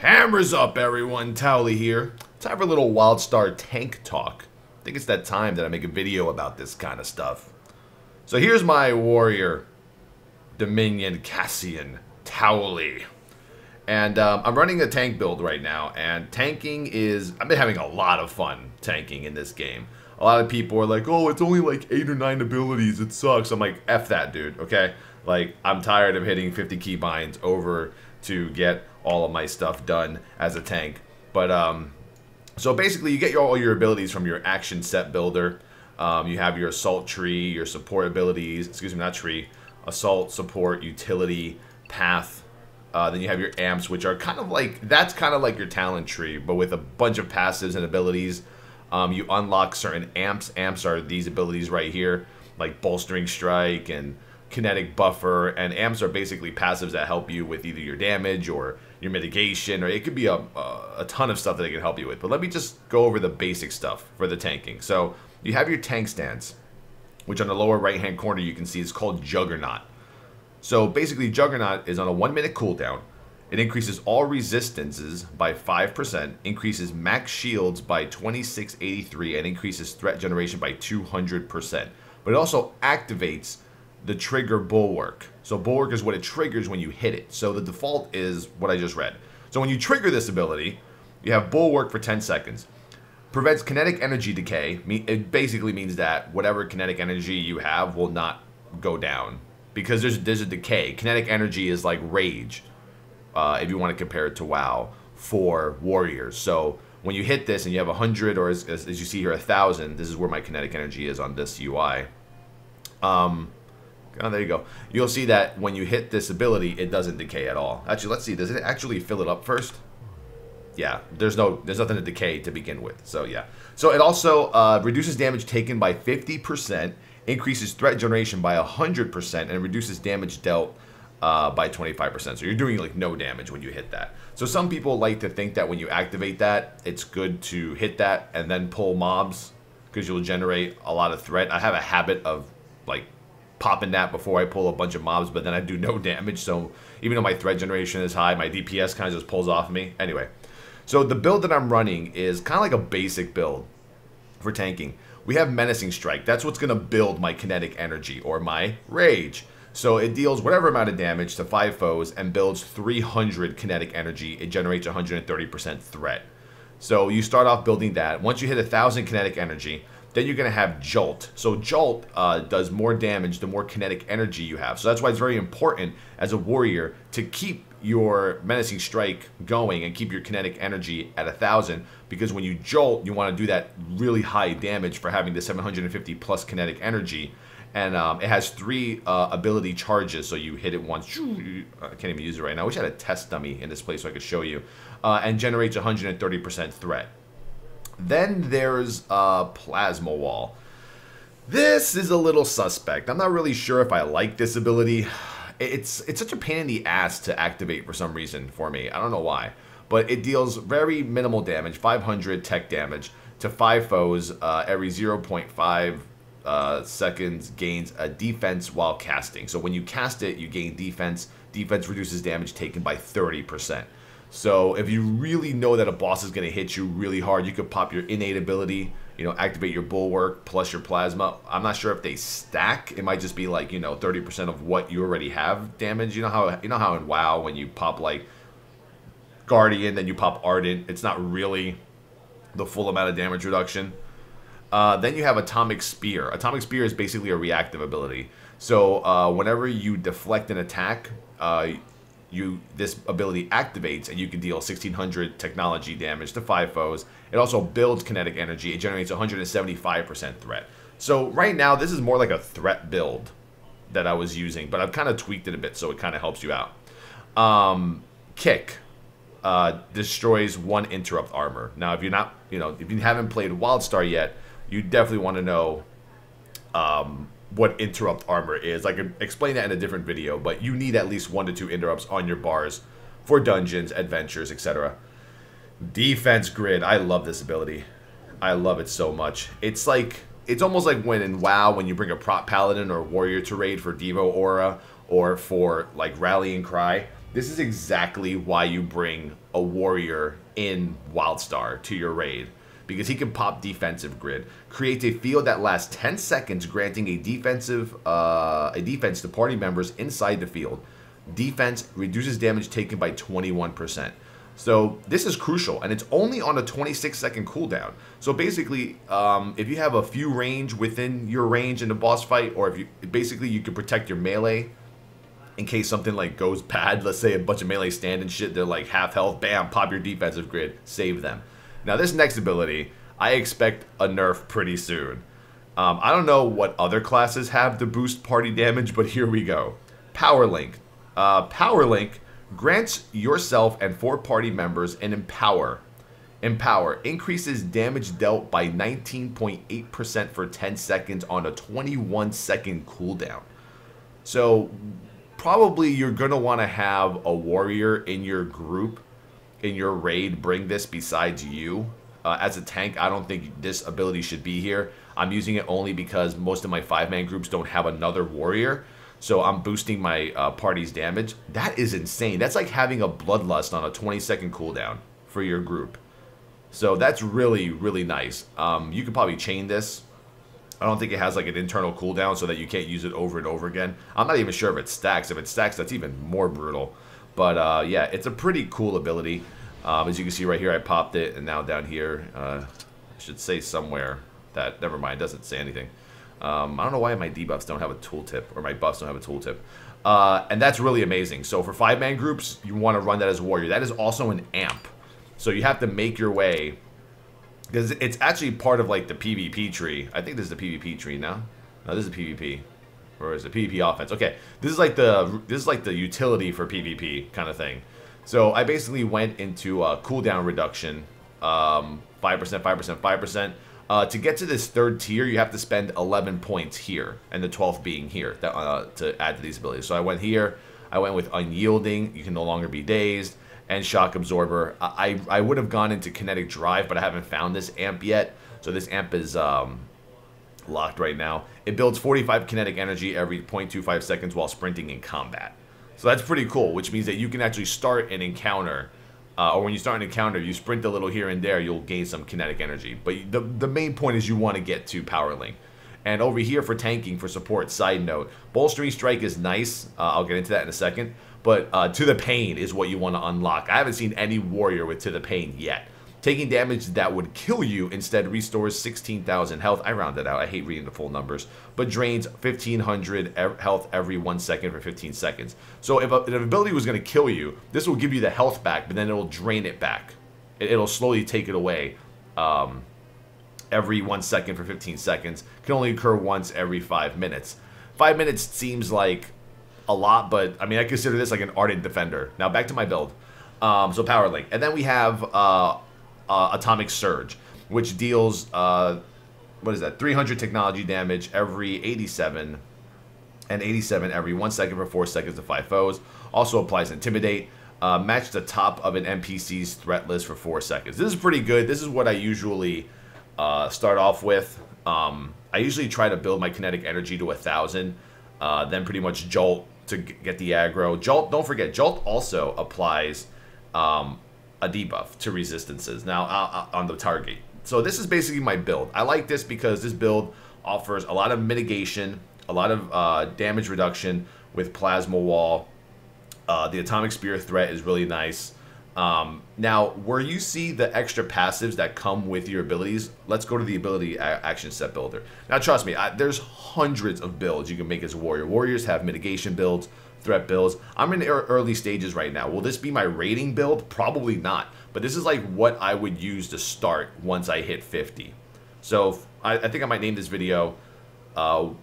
Hammers up, everyone. Towelliee here. Time for a little WildStar tank talk. I think it's that time that I make a video about this kind of stuff. So here's my warrior, Dominion Cassian Towelliee. And I'm running a tank build right now, and tanking is... I've been having a lot of fun tanking in this game. A lot of people are like, oh, it's only like 8 or 9 abilities, it sucks. I'm like, F that, dude, okay? Like, I'm tired of hitting 50 keybinds over to get all of my stuff done as a tank. But, so basically you get all your abilities from your action set builder. You have your assault tree, your support abilities, excuse me, not tree, assault, support, utility, path. Then you have your amps, which are kind of like, that's kind of like your talent tree, but with a bunch of passives and abilities. You unlock certain amps. Amps are these abilities right here, like bolstering strike and kinetic buffer, and amps are basically passives that help you with either your damage or your mitigation, or it could be a ton of stuff that they can help you with. But let me just go over the basic stuff for the tanking. So you have your tank stance, which on the lower right hand corner you can see is called Juggernaut. So basically Juggernaut is on a 1-minute cooldown. It increases all resistances by 5%, increases max shields by 2683, and increases threat generation by 200%. But it also activates the trigger bulwark. So bulwark is what it triggers when you hit it. So the default is what I just read. So when you trigger this ability, you have bulwark for 10 seconds. Prevents kinetic energy decay. It basically means that whatever kinetic energy you have will not go down, because there's a decay. Kinetic energy is like rage, if you want to compare it to WoW, for warriors. So when you hit this and you have 100, or as you see here, 1,000, this is where my kinetic energy is on this UI. Oh, there you go. You'll see that when you hit this ability, it doesn't decay at all. Actually, let's see. Does it actually fill it up first? Yeah, there's nothing to decay to begin with. So yeah. So it also reduces damage taken by 50%, increases threat generation by 100%, and reduces damage dealt by 25%. So you're doing like no damage when you hit that. So some people like to think that when you activate that, it's good to hit that and then pull mobs, because you'll generate a lot of threat. I have a habit of like popping that before I pull a bunch of mobs, but then I do no damage. So even though my threat generation is high, my DPS kind of just pulls off of me. Anyway, so the build that I'm running is kind of like a basic build for tanking. We have menacing strike. That's what's going to build my kinetic energy or my rage. So it deals whatever amount of damage to 5 foes and builds 300 kinetic energy. It generates 130% threat. So you start off building that. Once you hit 1,000 kinetic energy, then you're going to have Jolt. So Jolt does more damage the more kinetic energy you have. So that's why it's very important as a warrior to keep your menacing strike going and keep your kinetic energy at 1,000, because when you jolt, you want to do that really high damage for having the 750 plus kinetic energy. And it has 3 ability charges, so you hit it once. I can't even use it right now. I wish I had a test dummy in this place so I could show you. And generates 130% threat. Then there's Plasma Wall. This is a little suspect. I'm not really sure if I like this ability. It's such a pain in the ass to activate for some reason for me. I don't know why. But it deals very minimal damage, 500 tech damage, to 5 foes every 0.5 seconds, gains a defense while casting. So when you cast it, you gain defense. Defense reduces damage taken by 30%. So if you really know that a boss is going to hit you really hard, you could pop your innate ability, you know, activate your bulwark plus your plasma. I'm not sure if they stack. It might just be like, you know, 30% of what you already have damage. You know how in WoW when you pop like Guardian, then you pop Ardent, it's not really the full amount of damage reduction. Then you have Atomic Spear. Atomic Spear is basically a reactive ability. So whenever you deflect an attack, this ability activates, and you can deal 1,600 technology damage to 5 foes. It also builds kinetic energy. It generates 175% threat. So right now, this is more like a threat build that I was using, but I've kind of tweaked it a bit so it kind of helps you out. Kick destroys 1 interrupt armor. Now, if you're not, if you haven't played WildStar yet, you definitely want to know what interrupt armor is. I could explain that in a different video, but you need at least 1 to 2 interrupts on your bars for dungeons, adventures, etc. Defense grid. I love this ability. I love it so much. It's almost like when in WoW, when you bring a prop paladin or warrior to raid for Devo Aura or for like rallying cry, This is exactly why you bring a warrior in WildStar to your raid, because he can pop defensive grid, creates a field that lasts 10 seconds, granting a defense to party members inside the field. Defense reduces damage taken by 21%. So this is crucial, and it's only on a 26-second cooldown. So basically, if you have a few range within your range in a boss fight, or if you you can protect your melee in case something like goes bad. Let's say a bunch of melee stand and shit, they're like half health, bam, pop your defensive grid, save them. Now this next ability, I expect a nerf pretty soon. I don't know what other classes have to boost party damage, but here we go. Power Link. Power Link grants yourself and 4 party members an Empower. Empower increases damage dealt by 19.8% for 10 seconds on a 21-second cooldown. So probably you're going to want to have a warrior in your group, in your raid, bring this besides you. As a tank, I don't think this ability should be here. I'm using it only because most of my 5-man groups don't have another warrior. So I'm boosting my party's damage. That is insane. That's like having a Bloodlust on a 20-second cooldown for your group. So that's really, really nice. You could probably chain this. I don't think it has like an internal cooldown so that you can't use it over and over again. I'm not even sure if it stacks. If it stacks, that's even more brutal. But yeah, it's a pretty cool ability. As you can see right here, I popped it, and now down here, I should say somewhere that, never mind, it doesn't say anything. I don't know why my debuffs don't have a tooltip, or my buffs don't have a tooltip. And that's really amazing. So for 5-man groups, you want to run that as a warrior. That is also an amp. So you have to make your way, because it's actually part of like the PvP tree. I think this is the PvP tree now. No, this is PvP. Or is it PvP offense? Okay, this is like the utility for PvP kind of thing. So I basically went into cooldown reduction, 5%, 5%, 5%. To get to this 3rd tier, you have to spend 11 points here, and the 12th being here to add to these abilities. So I went here. I went with Unyielding. You can no longer be dazed. And Shock Absorber. I would have gone into Kinetic Drive, but I haven't found this amp yet. So this amp is locked right now. It builds 45 kinetic energy every 0.25 seconds while sprinting in combat. So that's pretty cool, which means that you can actually start an encounter. Or when you start an encounter, you sprint a little here and there, you'll gain some kinetic energy. But the main point is you want to get to Power Link. And over here for tanking, for support, side note, Bolstering Strike is nice. I'll get into that in a second. But To the Pain is what you want to unlock. I haven't seen any warrior with To the Pain yet. Taking damage that would kill you instead restores 16,000 health. I rounded out. I hate reading the full numbers. But drains 1,500 health every 1 second for 15 seconds. So if an ability was going to kill you, this will give you the health back, but then it will drain it back. It'll slowly take it away every 1 second for 15 seconds. Can only occur once every 5 minutes. 5 minutes seems like a lot, but I mean, I consider this like an Ardent Defender. Now back to my build. So Power Link. And then we have Atomic Surge, which deals, what is that, 300 technology damage every 87, and 87 every 1 second for 4 seconds to 5 foes. Also applies Intimidate. Match the top of an NPC's threat list for 4 seconds. This is pretty good. This is what I usually start off with. I usually try to build my kinetic energy to 1,000, then pretty much Jolt to get the aggro. Jolt, don't forget, Jolt also applies a debuff to resistances now on the target. So this is basically my build. I like this because this build offers a lot of mitigation, a lot of damage reduction with Plasma Wall. The Atomic Spear threat is really nice. Now, where you see the extra passives that come with your abilities, let's go to the ability action set builder. Now, trust me, there's hundreds of builds you can make as a warrior. Warriors have mitigation builds, threat builds. I'm in the early stages right now. Will this be my rating build? Probably not. But this is like what I would use to start once I hit 50. So I think I might name this video WildStar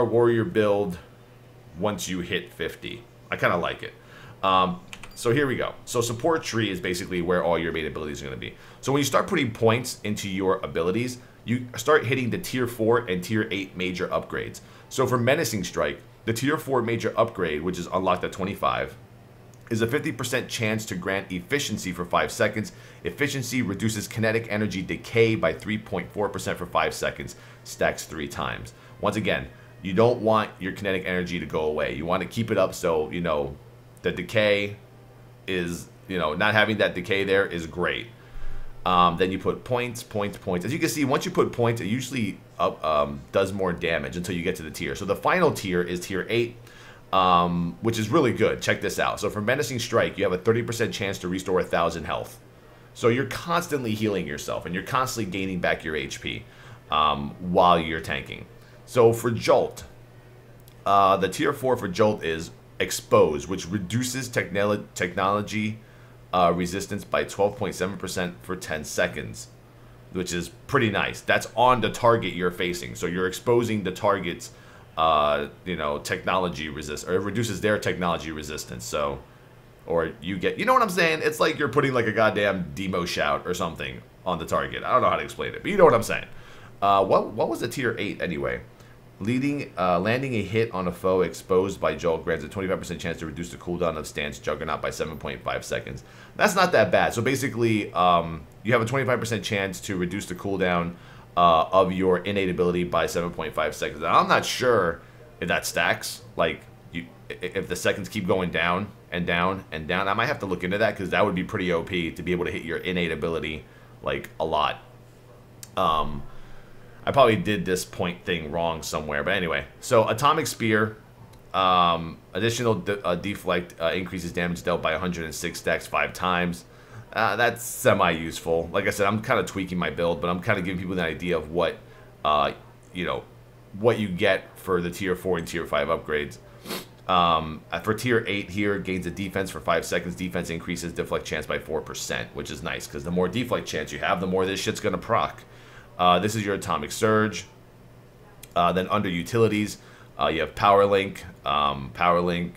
Warrior build once you hit 50. I kind of like it. So here we go. So support tree is basically where all your main abilities are going to be. So when you start putting points into your abilities, you start hitting the tier 4 and tier 8 major upgrades. So for Menacing Strike, the tier 4 major upgrade, which is unlocked at 25, is a 50% chance to grant efficiency for 5 seconds. Efficiency reduces kinetic energy decay by 3.4% for 5 seconds. Stacks 3 times. Once again, you don't want your kinetic energy to go away. You want to keep it up so, you know, the decay is, you know, not having that decay there is great. Then you put points, points, points. As you can see, once you put points, it usually does more damage until you get to the tier. So the final tier is tier 8, which is really good. Check this out. So for Menacing Strike, you have a 30% chance to restore 1,000 health. So you're constantly healing yourself, and you're constantly gaining back your HP while you're tanking. So for Jolt, the tier 4 for Jolt is Expose, which reduces technology resistance by 12.7% for 10 seconds, which is pretty nice. That's on the target you're facing. So you're exposing the target's, you know, technology resist, or it reduces their technology resistance. So, or you get, you know what I'm saying? It's like you're putting like a goddamn demo shout or something on the target. I don't know how to explain it, but you know what I'm saying. What was the tier 8 anyway? Landing a hit on a foe exposed by Jolt grants a 25% chance to reduce the cooldown of stance Juggernaut by 7.5 seconds. That's not that bad. So basically, you have a 25% chance to reduce the cooldown of your innate ability by 7.5 seconds. Now, I'm not sure if that stacks. Like, if the seconds keep going down and down and down, I might have to look into that, because that would be pretty OP to be able to hit your innate ability like a lot. I probably did this point thing wrong somewhere, but anyway. So Atomic Spear, additional deflect increases damage dealt by 106 stacks 5 times. That's semi-useful. Like I said, I'm kind of tweaking my build, but I'm kind of giving people an idea of what, you know, what you get for the tier 4 and tier 5 upgrades. For tier 8 here, gains a defense for 5 seconds. Defense increases deflect chance by 4%, which is nice, because the more deflect chance you have, the more this shit's going to proc. This is your Atomic Surge. Then under Utilities, you have Power Link. Power Link,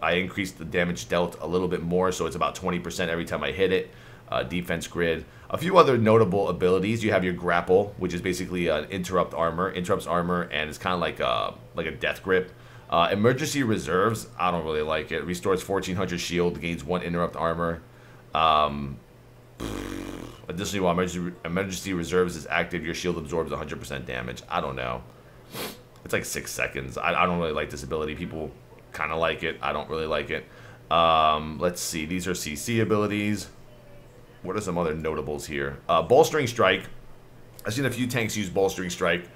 I increased the damage dealt a little bit more, so it's about 20% every time I hit it. Defense Grid. A few other notable abilities. You have your Grapple, which is basically an interrupts armor, and it's kind of like a Death Grip. Emergency Reserves, I don't really like it. Restores 1400 shield, gains 1 interrupt armor. Additionally, while emergency reserves is active, your shield absorbs 100% damage. I don't know. It's like 6 seconds. I don't really like this ability. People kind of like it. I don't really like it. Let's see. These are CC abilities. What are some other notables here? Bolstering Strike. I've seen a few tanks use Bolstering Strike.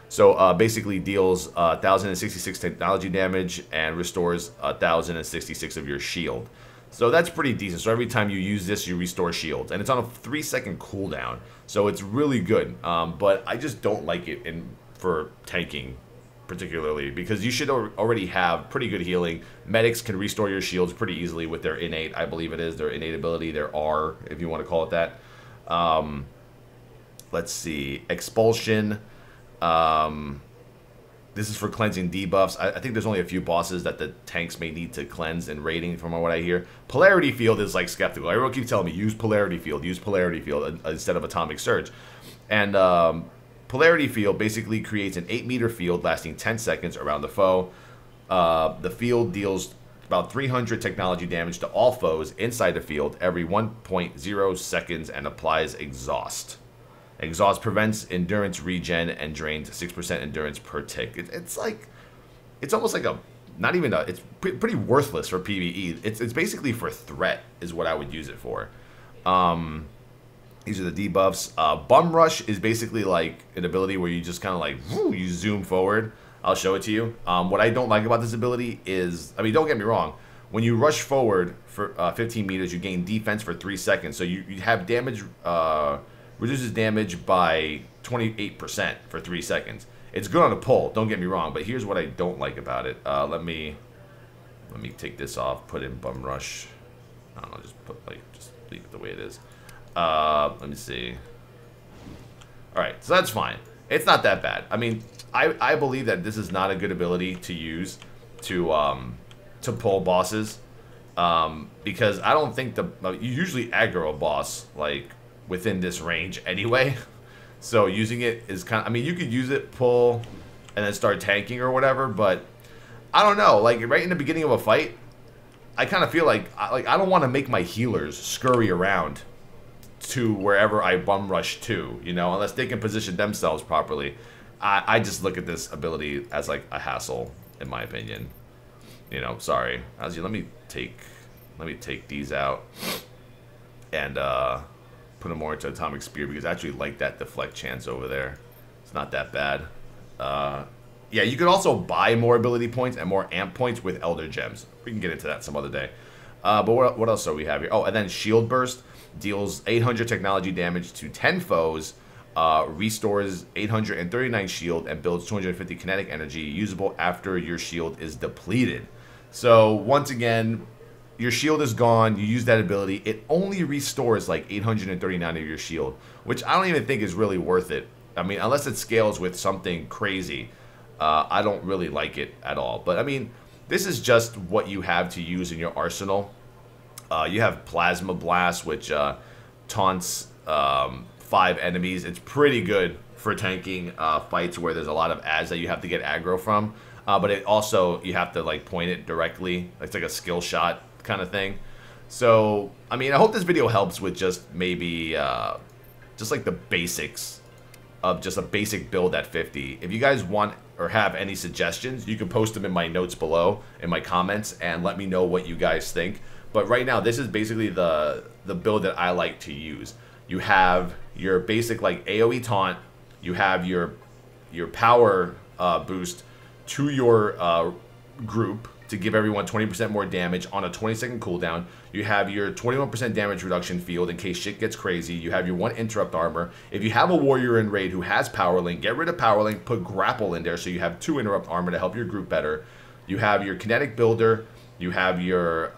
So basically deals 1,066 technology damage and restores 1,066 of your shield. So that's pretty decent. So every time you use this, you restore shields. And it's on a 3-second cooldown. So it's really good. But I just don't like it for tanking particularly, because you should already have pretty good healing. Medics can restore your shields pretty easily with their innate, I believe it is, their innate ability, their R, if you want to call it that. Let's see. Expulsion. This is for cleansing debuffs. I think there's only a few bosses that the tanks may need to cleanse in raiding, from what I hear. Polarity Field is like skeptical. Everyone keeps telling me, use Polarity Field instead of Atomic Surge. And Polarity Field basically creates an 8-meter field lasting 10 seconds around the foe. The field deals about 300 technology damage to all foes inside the field every 1.0 seconds and applies Exhaust. Exhaust prevents endurance regen and drains 6% endurance per tick. It's like, it's almost like a, not even a, it's pretty worthless for PvE. It's basically for threat is what I would use it for. These are the debuffs. Bum Rush is basically like an ability where you just kind of like, whoo, you zoom forward. I'll show it to you. What I don't like about this ability is, I mean, don't get me wrong. When you rush forward for 15 meters, you gain defense for 3 seconds. So you have damage, reduces damage by 28% for 3 seconds. It's good on a pull, don't get me wrong, but here's what I don't like about it. Let me take this off, put in Bum Rush. I don't know, just leave it the way it is. Let me see. Alright, so that's fine. It's not that bad. I mean, I believe that this is not a good ability to use to pull bosses. Because I don't think you usually aggro a boss, like, within this range anyway. So using it is kind of, I mean, you could use it, pull, and then start tanking or whatever, but I don't know, like right in the beginning of a fight, I kind of feel like I don't want to make my healers scurry around to wherever I bum rush to, you know, unless they can position themselves properly. I just look at this ability as like a hassle, in my opinion. You know, sorry. Let me take these out and put them more into Atomic Spear, because I actually like that deflect chance over there. It's not that bad. Yeah, you can also buy more ability points and more amp points with Elder Gems. We can get into that some other day. But what else do we have here? Oh, and then Shield Burst deals 800 technology damage to 10 foes, restores 839 shield, and builds 250 kinetic energy usable after your shield is depleted. So once again, your shield is gone, you use that ability, it only restores like 839 of your shield, which I don't even think is really worth it. I mean, unless it scales with something crazy, I don't really like it at all. But I mean, this is just what you have to use in your arsenal. You have Plasma Blast, which taunts 5 enemies. It's pretty good for tanking fights where there's a lot of ads that you have to get aggro from. But it also, you have to like point it directly. It's like a skill shot kind of thing. So, I mean, I hope this video helps with just maybe just like the basics of just a basic build at 50. If you guys want or have any suggestions, you can post them in my notes below, in my comments, and let me know what you guys think. But right now, this is basically the build that I like to use. You have your basic like AoE taunt, you have your power boost to your group to give everyone 20% more damage on a 20-second cooldown. You have your 21% damage reduction field in case shit gets crazy. You have your 1 interrupt armor. If you have a warrior in raid who has power link, get rid of power link, put grapple in there so you have 2 interrupt armor to help your group better. You have your kinetic builder. You have your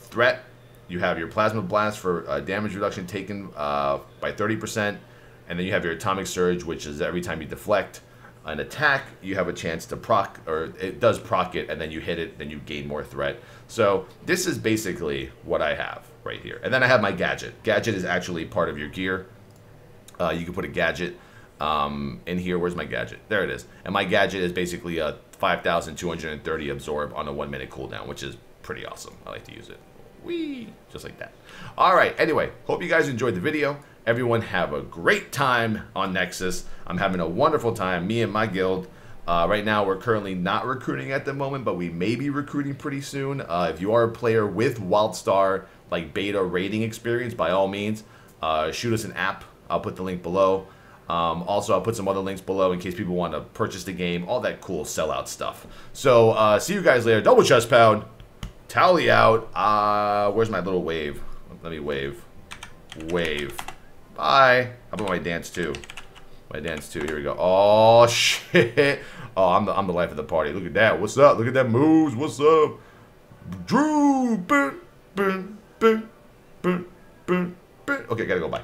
threat. You have your plasma blast for damage reduction taken by 30%. And then you have your atomic surge, which is every time you deflect an attack, you have a chance to proc, or it does proc it, and then you hit it, then you gain more threat. So this is basically what I have right here. And then I have my gadget. Gadget is actually part of your gear. You can put a gadget in here. Where's my gadget? There it is. And my gadget is basically a 5,230 absorb on a 1-minute cooldown, which is pretty awesome. I like to use it. Whee! Just like that. Alright, anyway, hope you guys enjoyed the video. Everyone have a great time on Nexus. I'm having a wonderful time, me and my guild. Right now, we're currently not recruiting at the moment, but we may be recruiting pretty soon. If you are a player with WildStar, like beta rating experience, by all means, shoot us an app. I'll put the link below. Also, I'll put some other links below in case people want to purchase the game, all that cool sellout stuff. So, see you guys later. Double chest pound. Towelliee out. Where's my little wave? Let me wave. Wave. Bye. How about my dance too? My dance too. Here we go. Oh shit. Oh, I'm the life of the party. Look at that. What's up? Look at that moves. What's up? Drew. Okay, gotta go. Bye.